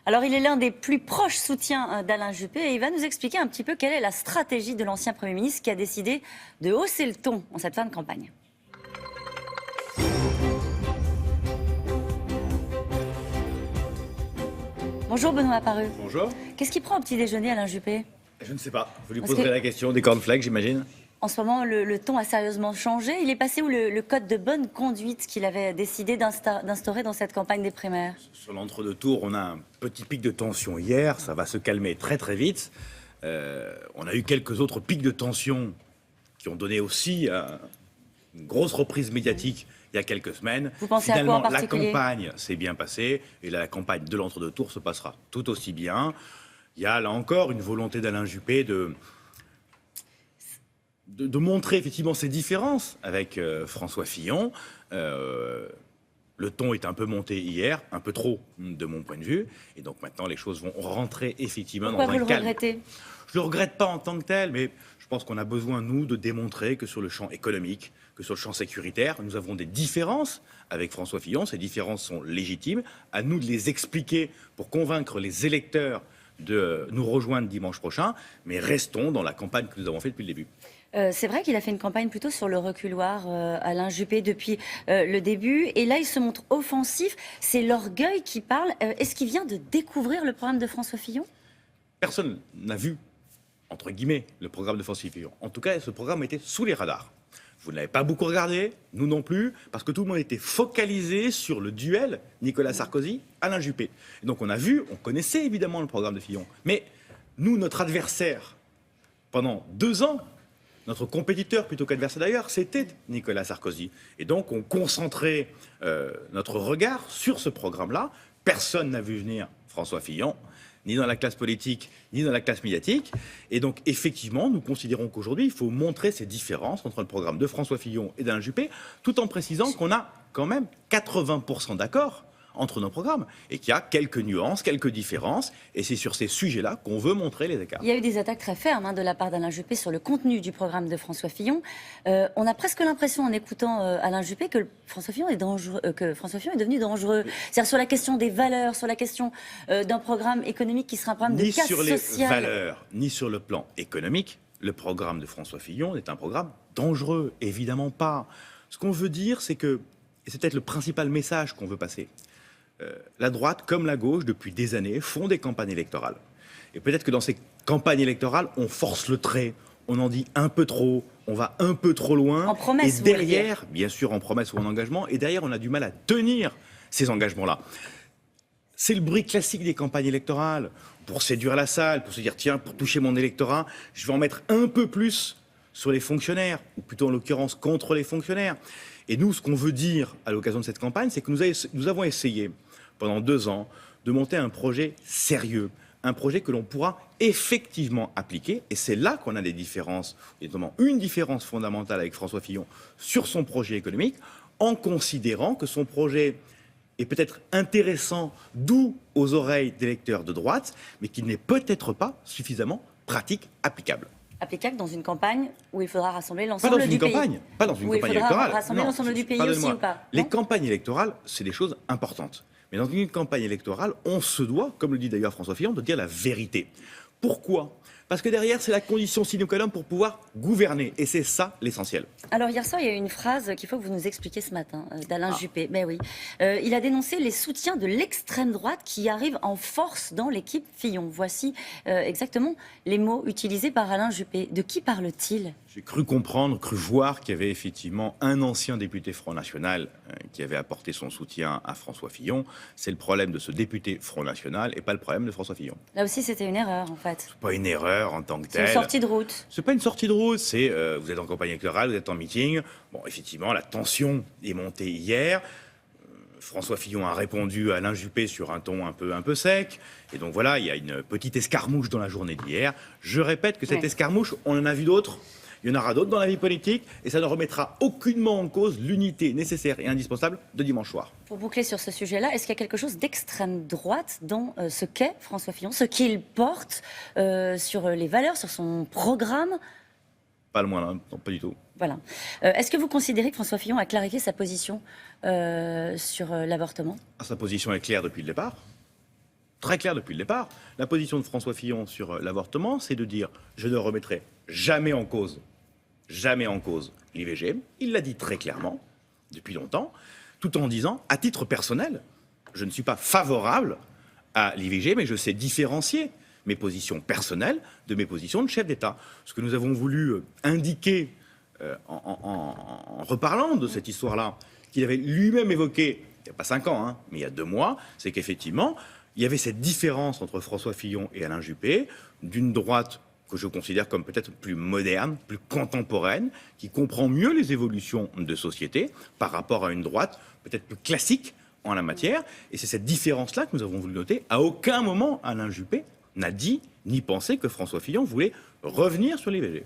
Alors, il est l'un des plus proches soutiens d'Alain Juppé et il va nous expliquer un petit peu quelle est la stratégie de l'ancien Premier ministre qui a décidé de hausser le ton en cette fin de campagne. Bonjour Benoît Apparu. Bonjour. Qu'est-ce qu'il prend au petit déjeuner, Alain Juppé? Je ne sais pas. Vous lui Parce poserez que- la question des cornflakes, j'imagine. En ce moment, le ton a sérieusement changé. Il est passé où le code de bonne conduite qu'il avait décidé d'instaurer dans cette campagne des primaires? Sur l'entre-deux tours, on a un petit pic de tension hier. Ça va se calmer très très vite. On a eu quelques autres pics de tension qui ont donné aussi une grosse reprise médiatique il y a quelques semaines. Vous pensez à quoi en Finalement, la particulier? campagne s'est bien passée et la campagne de l'entre-deux tours se passera tout aussi bien. Il y a là encore une volonté d'Alain Juppé de montrer effectivement ses différences avec François Fillon. Le ton est un peu monté hier, un peu trop de mon point de vue, et donc maintenant les choses vont rentrer effectivement Pourquoi dans vous un le calme. regrettez? Je ne le regrette pas en tant que tel, mais je pense qu'on a besoin, nous, de démontrer que sur le champ économique, que sur le champ sécuritaire, nous avons des différences avec François Fillon. Ces différences sont légitimes. À nous de les expliquer pour convaincre les électeurs de nous rejoindre dimanche prochain, mais restons dans la campagne que nous avons faite depuis le début. C'est vrai qu'il a fait une campagne plutôt sur le reculoir, Alain Juppé, depuis le début. Et là, il se montre offensif. C'est l'orgueil qui parle. Est-ce qu'il vient de découvrir le programme de François Fillon? Personne n'a vu, entre guillemets, le programme de François Fillon. En tout cas, ce programme était sous les radars. Vous ne l'avez pas beaucoup regardé, nous non plus, parce que tout le monde était focalisé sur le duel Nicolas Sarkozy-Alain Juppé. Et donc on a vu, on connaissait évidemment le programme de Fillon. Mais nous, notre adversaire, pendant 2 ans, notre compétiteur, plutôt qu'adversaire d'ailleurs, c'était Nicolas Sarkozy. Et donc, on concentrait notre regard sur ce programme-là. Personne n'a vu venir François Fillon, ni dans la classe politique, ni dans la classe médiatique. Et donc, effectivement, nous considérons qu'aujourd'hui, il faut montrer ces différences entre le programme de François Fillon et d'Alain Juppé, tout en précisant qu'on a quand même 80% d'accord entre nos programmes, et qu'il y a quelques nuances, quelques différences, et c'est sur ces sujets-là qu'on veut montrer les écarts. Il y a eu des attaques très fermes de la part d'Alain Juppé sur le contenu du programme de François Fillon. On a presque l'impression, en écoutant Alain Juppé, que François Fillon est dangereux, que François Fillon est devenu dangereux. C'est-à-dire sur la question des valeurs, sur la question d'un programme économique qui sera un programme de Ni casse sur les sociale. valeurs, ni sur le plan économique, le programme de François Fillon est un programme dangereux, évidemment pas. Ce qu'on veut dire, c'est que, et c'est peut-être le principal message qu'on veut passer, la droite comme la gauche, depuis des années, font des campagnes électorales. Et peut-être que dans ces campagnes électorales, on force le trait, on en dit un peu trop, on va un peu trop loin. En promesse, et vous voulez derrière, bien sûr en promesse ou en engagement, et derrière on a du mal à tenir ces engagements-là. C'est le bruit classique des campagnes électorales. Pour séduire la salle, pour se dire tiens, pour toucher mon électorat, je vais en mettre un peu plus sur les fonctionnaires, ou plutôt en l'occurrence contre les fonctionnaires. Et nous, ce qu'on veut dire à l'occasion de cette campagne, c'est que nous avons essayé, pendant 2 ans, de monter un projet sérieux, un projet que l'on pourra effectivement appliquer. Et c'est là qu'on a des différences, et notamment une différence fondamentale avec François Fillon sur son projet économique, en considérant que son projet est peut-être intéressant, doux aux oreilles des électeurs de droite, mais qu'il n'est peut-être pas suffisamment pratique, applicable. Applicable dans une campagne où il faudra rassembler Pas dans l'ensemble une du pays. campagne, pas dans une Où il campagne faudra électorale. rassembler Non, l'ensemble du pays pardonnez-moi. aussi ou pas? Les Non. campagnes électorales, c'est des choses importantes. Mais dans une campagne électorale, on se doit, comme le dit d'ailleurs François Fillon, de dire la vérité. Pourquoi ? Parce que derrière, c'est la condition sine qua non pour pouvoir gouverner. Et c'est ça l'essentiel. Alors hier soir, il y a eu une phrase qu'il faut que vous nous expliquiez ce matin d'Alain Juppé. Ben oui. Il a dénoncé les soutiens de l'extrême droite qui arrivent en force dans l'équipe Fillon. Voici exactement les mots utilisés par Alain Juppé. De qui parle-t-il? J'ai cru comprendre, cru voir qu'il y avait effectivement un ancien député Front National qui avait apporté son soutien à François Fillon. C'est le problème de ce député Front National et pas le problème de François Fillon. Là aussi, c'était une erreur en fait. C'est pas une erreur en tant que C'est une telle. sortie de route. C'est pas une sortie de route, c'est vous êtes en campagne électorale, vous êtes en meeting. Bon, effectivement, la tension est montée hier. François Fillon a répondu à Alain Juppé sur un ton un peu sec. Et donc voilà, il y a une petite escarmouche dans la journée d'hier. Je répète que cette escarmouche, on en a vu d'autres. Il y en aura d'autres dans la vie politique et ça ne remettra aucunement en cause l'unité nécessaire et indispensable de dimanche soir. Pour boucler sur ce sujet-là, est-ce qu'il y a quelque chose d'extrême droite dans ce qu'est François Fillon, ce qu'il porte sur les valeurs, sur son programme? Pas le moins, non, pas du tout. Voilà. Est-ce que vous considérez que François Fillon a clarifié sa position sur l'avortement? Sa position est claire depuis le départ. très clair depuis le départ. La position de François Fillon sur l'avortement, c'est de dire « je ne remettrai jamais en cause l'IVG ». Il l'a dit très clairement, depuis longtemps, tout en disant, à titre personnel, je ne suis pas favorable à l'IVG, mais je sais différencier mes positions personnelles de mes positions de chef d'État. Ce que nous avons voulu indiquer en reparlant de cette histoire-là, qu'il avait lui-même évoqué, il n'y a pas 5 ans, hein, mais il y a 2 mois, c'est qu'effectivement, il y avait cette différence entre François Fillon et Alain Juppé, d'une droite que je considère comme peut-être plus moderne, plus contemporaine, qui comprend mieux les évolutions de société par rapport à une droite peut-être plus classique en la matière. Et c'est cette différence-là que nous avons voulu noter. À aucun moment, Alain Juppé n'a dit ni pensé que François Fillon voulait revenir sur l'IVG.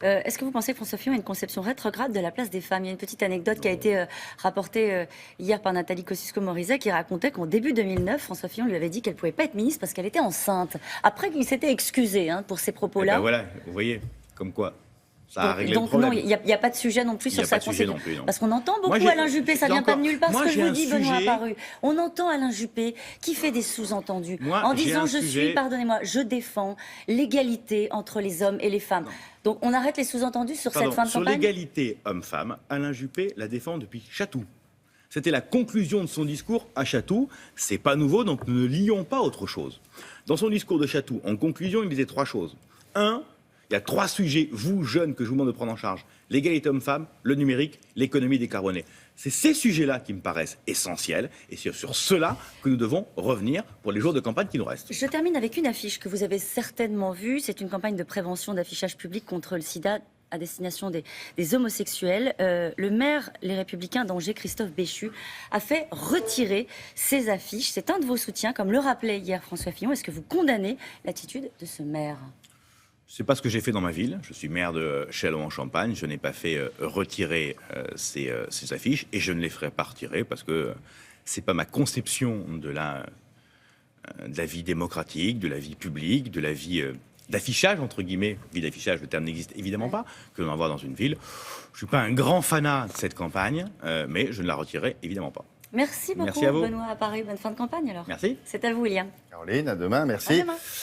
Est-ce que vous pensez que François Fillon a une conception rétrograde de la place des femmes? Il y a une petite anecdote qui a été rapportée hier par Nathalie Kosciusko-Morizet qui racontait qu'en début 2009, François Fillon lui avait dit qu'elle ne pouvait pas être ministre parce qu'elle était enceinte. Après, il s'était excusé pour ces propos-là. Ben voilà, vous voyez, comme quoi. Ça a réglé le donc problème. non, il n'y a pas de sujet non plus sur sa conception. Parce qu'on entend beaucoup Moi, Alain Juppé, ça vient pas de nulle part, ce que je vous dis, Benoît sujet... Apparu. On entend Alain Juppé qui fait des sous-entendus en disant pardonnez-moi, je défends l'égalité entre les hommes et les femmes. Non. Donc on arrête les sous-entendus sur cette fin de campagne. Sur l'égalité homme-femme, Alain Juppé la défend depuis Chatou. C'était la conclusion de son discours à Chatou. C'est pas nouveau, donc ne lions pas autre chose. Dans son discours de Chatou, en conclusion, il disait 3 choses. 1, il y a 3 sujets, vous, jeunes, que je vous demande de prendre en charge. L'égalité homme-femme, le numérique, l'économie décarbonée. C'est ces sujets-là qui me paraissent essentiels et c'est sur cela que nous devons revenir pour les jours de campagne qui nous restent. Je termine avec une affiche que vous avez certainement vue. C'est une campagne de prévention d'affichage public contre le sida à destination des homosexuels. Le maire Les Républicains d'Angers, Christophe Béchu, a fait retirer ces affiches. C'est un de vos soutiens, comme le rappelait hier François Fillon. Est-ce que vous condamnez l'attitude de ce maire ? C'est pas ce que j'ai fait dans ma ville. Je suis maire de Châlons-en-Champagne. Je n'ai pas fait retirer ces affiches et je ne les ferai pas retirer parce que c'est pas ma conception de la vie démocratique, de la vie publique, de la vie d'affichage, entre guillemets. Vie d'affichage, le terme n'existe évidemment pas, que l'on envoie dans une ville. Je suis pas un grand fanat de cette campagne, mais je ne la retirerai évidemment pas. Merci beaucoup, Benoît Apparu. Bonne fin de campagne alors. Merci. C'est à vous, William. Caroline, à demain. Merci. À demain.